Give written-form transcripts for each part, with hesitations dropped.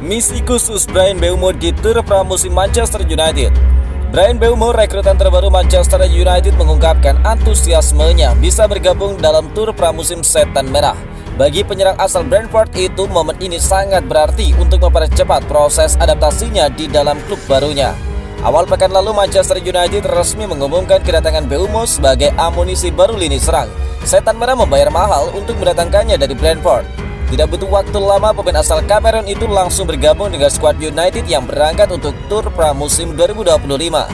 Misi khusus Bryan Mbeumo di tur pramusim Manchester United. Bryan Mbeumo, rekrutan terbaru Manchester United, mengungkapkan antusiasmenya bisa bergabung dalam tur pramusim Setan Merah. Bagi penyerang asal Brentford itu, momen ini sangat berarti untuk mempercepat proses adaptasinya di dalam klub barunya. Awal pekan lalu, Manchester United resmi mengumumkan kedatangan Mbeumo sebagai amunisi baru lini serang. Setan Merah membayar mahal untuk mendatangkannya dari Brentford. Tidak butuh waktu lama, pemain asal Kamerun itu langsung bergabung dengan skuad United yang berangkat untuk tur pramusim 2025.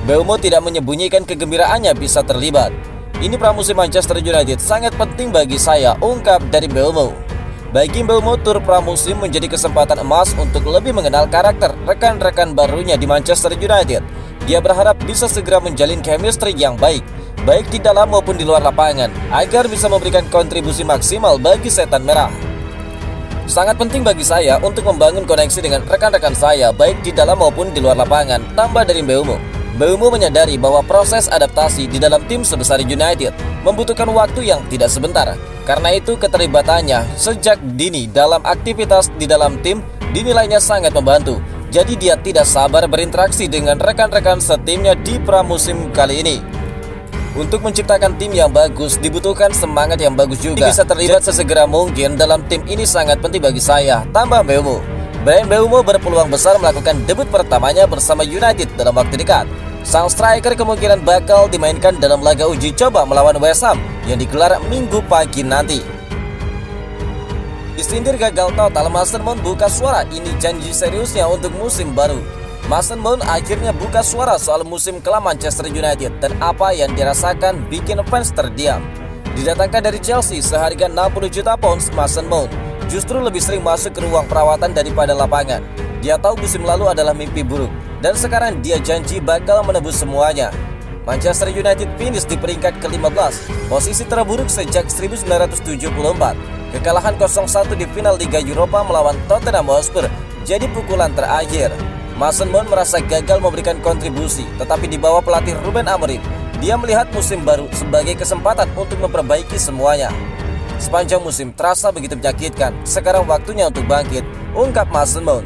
Mbeumo tidak menyembunyikan kegembiraannya bisa terlibat. "Ini pramusim Manchester United sangat penting bagi saya," ungkap dari Mbeumo. Bagi Mbeumo, tur pramusim menjadi kesempatan emas untuk lebih mengenal karakter rekan-rekan barunya di Manchester United. Dia berharap bisa segera menjalin chemistry yang baik di dalam maupun di luar lapangan, agar bisa memberikan kontribusi maksimal bagi Setan Merah. "Sangat penting bagi saya untuk membangun koneksi dengan rekan-rekan saya baik di dalam maupun di luar lapangan," tambah dari Mbeumo. Mbeumo menyadari bahwa proses adaptasi di dalam tim sebesar United membutuhkan waktu yang tidak sebentar. Karena itu, keterlibatannya sejak dini dalam aktivitas di dalam tim dinilainya sangat membantu. Jadi dia tidak sabar berinteraksi dengan rekan-rekan setimnya di pramusim kali ini. "Untuk menciptakan tim yang bagus dibutuhkan semangat yang bagus juga. Bisa terlibat sesegera mungkin dalam tim ini sangat penting bagi saya," tambah Mbeumo. Bryan Mbeumo berpeluang besar melakukan debut pertamanya bersama United dalam waktu dekat. Sang striker kemungkinan bakal dimainkan dalam laga uji coba melawan West Ham yang digelar Minggu pagi nanti. Disindir gagal total, Mason Mount buka suara, ini janji seriusnya untuk musim baru. Mason Mount akhirnya buka suara soal musim kelam Manchester United dan apa yang dirasakan bikin fans terdiam. Didatangkan dari Chelsea seharga 60 juta pounds, Mason Mount justru lebih sering masuk ke ruang perawatan daripada lapangan. Dia tahu musim lalu adalah mimpi buruk, dan sekarang dia janji bakal menebus semuanya. Manchester United finish di peringkat ke-15, posisi terburuk sejak 1974. Kekalahan 0-1 di final Liga Eropa melawan Tottenham Hotspur jadi pukulan terakhir. Mason Mount merasa gagal memberikan kontribusi, tetapi di bawah pelatih Ruben Amorim, dia melihat musim baru sebagai kesempatan untuk memperbaiki semuanya. "Sepanjang musim terasa begitu menyakitkan, sekarang waktunya untuk bangkit," ungkap Mason Mount.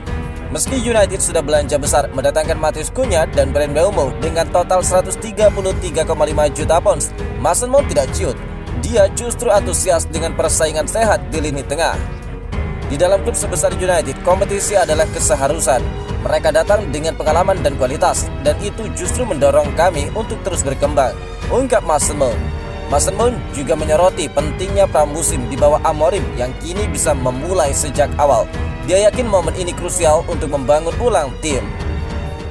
Meski United sudah belanja besar mendatangkan Matheus Cunha dan Bryan Mbeumo dengan total 133,5 juta pounds, Mason Mount tidak ciut. Dia justru antusias dengan persaingan sehat di lini tengah. "Di dalam klub sebesar United, kompetisi adalah keseharusan. Mereka datang dengan pengalaman dan kualitas, dan itu justru mendorong kami untuk terus berkembang," ungkap Mason Mount. Mason Mount juga menyoroti pentingnya pramusim di bawah Amorim yang kini bisa memulai sejak awal. Dia yakin momen ini krusial untuk membangun ulang tim.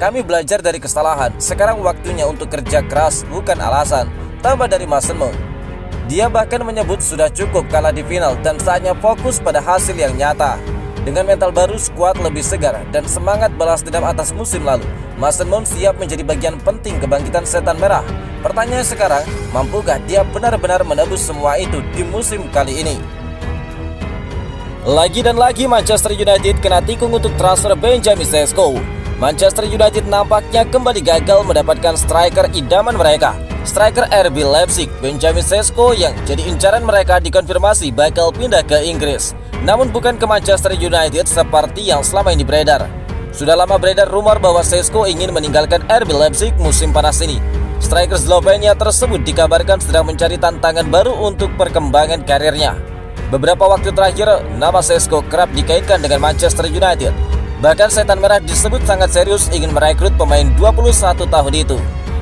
"Kami belajar dari kesalahan, sekarang waktunya untuk kerja keras, bukan alasan," tambah dari Mason Mount. Dia bahkan menyebut sudah cukup kalah di final dan saatnya fokus pada hasil yang nyata. Dengan mental baru, skuad lebih segar, dan semangat balas dendam atas musim lalu, Mason Mount siap menjadi bagian penting kebangkitan Setan Merah. Pertanyaan sekarang, mampukah dia benar-benar menebus semua itu di musim kali ini? Lagi dan lagi Manchester United kena tikung untuk transfer Benjamin Sesko. Manchester United nampaknya kembali gagal mendapatkan striker idaman mereka. Striker RB Leipzig, Benjamin Sesko, yang jadi incaran mereka, dikonfirmasi bakal pindah ke Inggris. Namun bukan ke Manchester United seperti yang selama ini beredar. Sudah lama beredar rumor bahwa Sesko ingin meninggalkan RB Leipzig musim panas ini. Striker Slovenia tersebut dikabarkan sedang mencari tantangan baru untuk perkembangan karirnya. Beberapa waktu terakhir, nama Sesko kerap dikaitkan dengan Manchester United. Bahkan Setan Merah disebut sangat serius ingin merekrut pemain 21 tahun itu.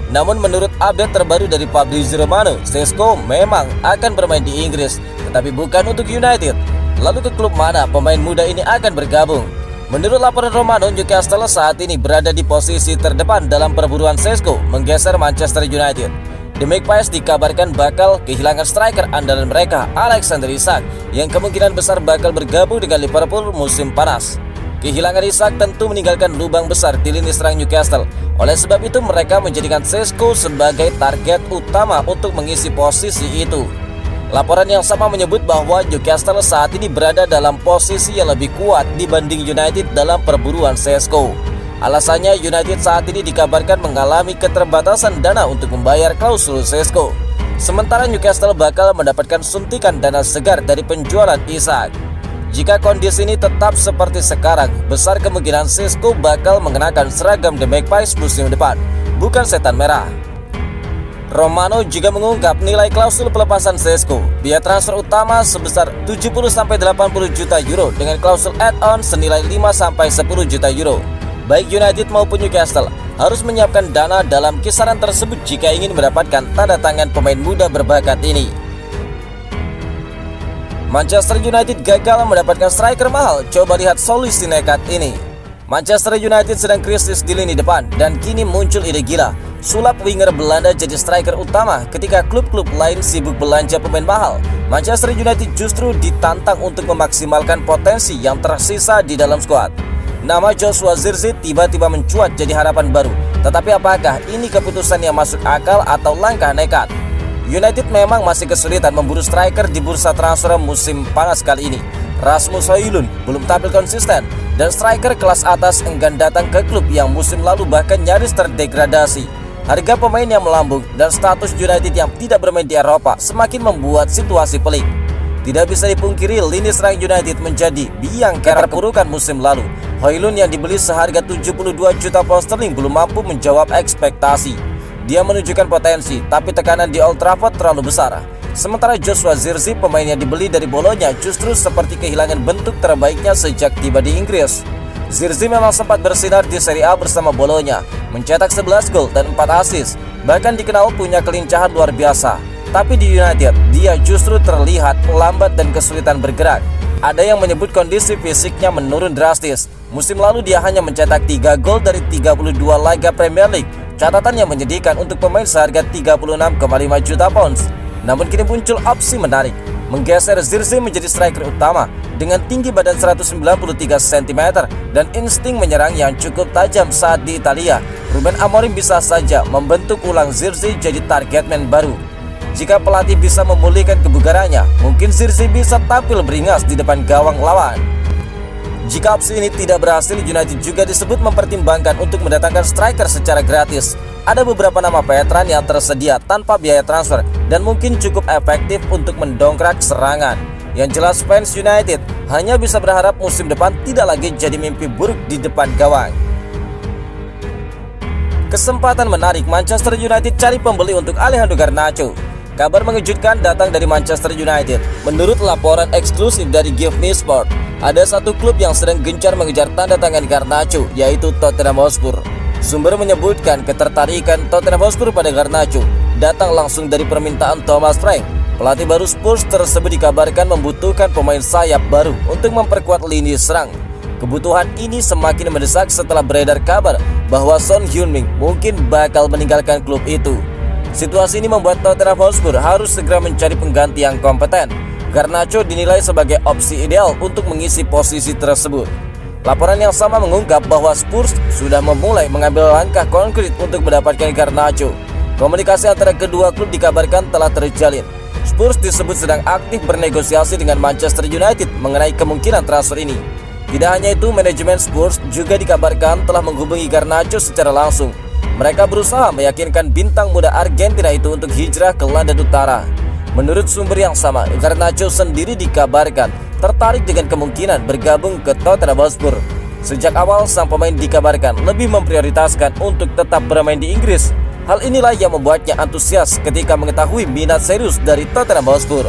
Namun menurut update terbaru dari Fabrizio Romano, Sesko memang akan bermain di Inggris, tetapi bukan untuk United. Lalu ke klub mana pemain muda ini akan bergabung? Menurut laporan Romano, Newcastle saat ini berada di posisi terdepan dalam perburuan Sesko menggeser Manchester United. The Magpies dikabarkan bakal kehilangan striker andalan mereka, Alexander Isak, yang kemungkinan besar bakal bergabung dengan Liverpool musim panas. Kehilangan Isak tentu meninggalkan lubang besar di lini serang Newcastle. Oleh sebab itu, mereka menjadikan Sesko sebagai target utama untuk mengisi posisi itu. Laporan yang sama menyebut bahwa Newcastle saat ini berada dalam posisi yang lebih kuat dibanding United dalam perburuan Sesko. Alasannya, United saat ini dikabarkan mengalami keterbatasan dana untuk membayar klausul Sesko. Sementara Newcastle bakal mendapatkan suntikan dana segar dari penjualan Isak. Jika kondisi ini tetap seperti sekarang, besar kemungkinan Šeško bakal mengenakan seragam The Magpies musim depan, bukan setan merah. Romano juga mengungkap nilai klausul pelepasan Šeško, biaya transfer utama sebesar 70-80 juta euro dengan klausul add-on senilai 5-10 juta euro. Baik United maupun Newcastle harus menyiapkan dana dalam kisaran tersebut jika ingin mendapatkan tanda tangan pemain muda berbakat ini. Manchester United gagal mendapatkan striker mahal. Coba lihat solusi nekat ini. Manchester United sedang krisis di lini depan dan kini muncul ide gila. Sulap winger Belanda jadi striker utama ketika klub-klub lain sibuk belanja pemain mahal. Manchester United justru ditantang untuk memaksimalkan potensi yang tersisa di dalam skuad. Nama Joshua Zirkzee tiba-tiba mencuat jadi harapan baru. Tetapi apakah ini keputusan yang masuk akal atau langkah nekat? United memang masih kesulitan memburu striker di bursa transfer musim panas kali ini. Rasmus Højlund belum tampil konsisten dan striker kelas atas enggan datang ke klub yang musim lalu bahkan nyaris terdegradasi. Harga pemain yang melambung dan status United yang tidak bermain di Eropa semakin membuat situasi pelik. Tidak bisa dipungkiri lini serang United menjadi biang kerok keburukan musim lalu. Højlund yang dibeli seharga 72 juta pound sterling belum mampu menjawab ekspektasi. Dia menunjukkan potensi, tapi tekanan di Old Trafford terlalu besar. Sementara Joshua Zirkzee, pemain yang dibeli dari Bologna, justru seperti kehilangan bentuk terbaiknya sejak tiba di Inggris. Zirkzee memang sempat bersinar di Serie A bersama Bologna, mencetak 11 gol dan 4 assist, bahkan dikenal punya kelincahan luar biasa. Tapi di United, dia justru terlihat lambat dan kesulitan bergerak. Ada yang menyebut kondisi fisiknya menurun drastis. Musim lalu dia hanya mencetak 3 gol dari 32 laga Premier League. Catatan yang menyedihkan untuk pemain seharga 36,5 juta pounds. Namun kini muncul opsi menarik, menggeser Zirkzee menjadi striker utama dengan tinggi badan 193 cm dan insting menyerang yang cukup tajam saat di Italia. Ruben Amorim bisa saja membentuk ulang Zirkzee jadi target man baru. Jika pelatih bisa memulihkan kebugarannya, mungkin Zirkzee bisa tampil beringas di depan gawang lawan. Jika opsi ini tidak berhasil, United juga disebut mempertimbangkan untuk mendatangkan striker secara gratis. Ada beberapa nama veteran yang tersedia tanpa biaya transfer dan mungkin cukup efektif untuk mendongkrak serangan. Yang jelas fans United hanya bisa berharap musim depan tidak lagi jadi mimpi buruk di depan gawang. Kesempatan menarik, Manchester United cari pembeli untuk Alejandro Garnacho. Kabar mengejutkan datang dari Manchester United. Menurut laporan eksklusif dari Give Me Sport, ada satu klub yang sedang gencar mengejar tanda tangan Garnacho, yaitu Tottenham Hotspur. Sumber menyebutkan ketertarikan Tottenham Hotspur pada Garnacho datang langsung dari permintaan Thomas Frank. Pelatih baru Spurs tersebut dikabarkan membutuhkan pemain sayap baru untuk memperkuat lini serang. Kebutuhan ini semakin mendesak setelah beredar kabar bahwa Son Heung-min mungkin bakal meninggalkan klub itu. Situasi ini membuat Tottenham Hotspur harus segera mencari pengganti yang kompeten. Garnacho dinilai sebagai opsi ideal untuk mengisi posisi tersebut. Laporan yang sama mengungkap bahwa Spurs sudah memulai mengambil langkah konkret untuk mendapatkan Garnacho. Komunikasi antara kedua klub dikabarkan telah terjalin. Spurs disebut sedang aktif bernegosiasi dengan Manchester United mengenai kemungkinan transfer ini. Tidak hanya itu, manajemen Spurs juga dikabarkan telah menghubungi Garnacho secara langsung. Mereka berusaha meyakinkan bintang muda Argentina itu untuk hijrah ke London Utara. Menurut sumber yang sama, Garnacho sendiri dikabarkan tertarik dengan kemungkinan bergabung ke Tottenham Hotspur. Sejak awal, sang pemain dikabarkan lebih memprioritaskan untuk tetap bermain di Inggris. Hal inilah yang membuatnya antusias ketika mengetahui minat serius dari Tottenham Hotspur.